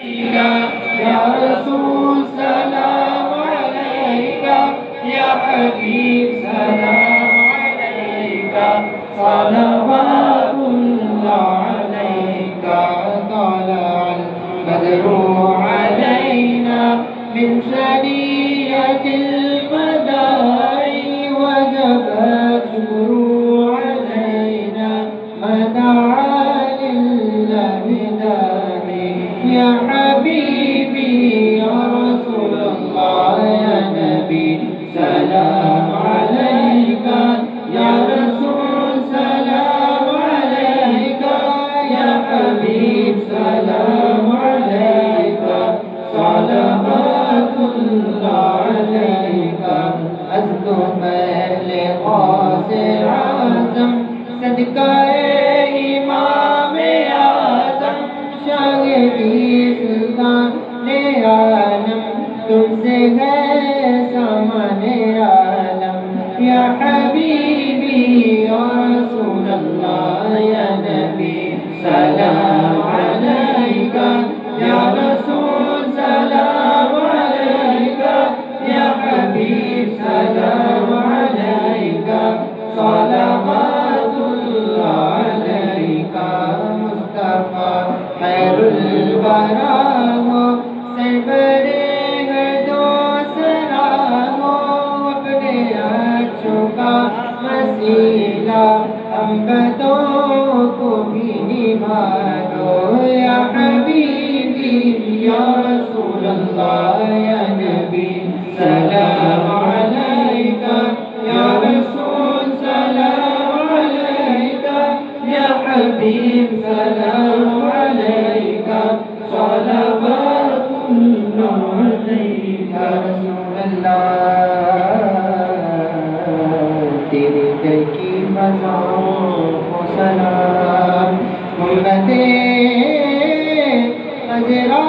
या रसूल सलाम अलैका, या हबीब सलाम अलैका, सलवातुल्लाह अलैका। तलअल बद्रु अलैना मिन सनियतिल बदाई, वजब शुक्रू अलैना मदआ लिल्लाहि दाई। या हबीबी या रसूल अल्लाह, या नबी सलाम अलैका, या रसूल सलाम अलैका, या हबीब सलाम अलैका, सलवातुल्लाह अलैका। अज़्दु पहले गौसे आज़म, सदकाए इमाम आज़म, शाहिदी सुल्ताने आलम, तुमसे है सामाने आलम। या हबीबी या रसूल अल्लाह, या नबी सलाम अलैका, या रसूल सलाम अलैका, या हबीब सलाम अलैका, सलवातुल्लाह अलैका। मुस्तफा खैरुल वरा हो, सरवरे गर्दो सरा हो, अपने अच्छों का वसीला हम बतों को भी निभा दो। या हबीबी या रसूल अल्लाह, या नबी सलाम अलैका, या रसूल सलाम अलैका, या हबीब सलाम अलैका, सलवातुल्लाह अलैका। रसूल अल्लाह, तेरे दर की फ़ज़ाओं को सलाम। गुंबदे अज़रा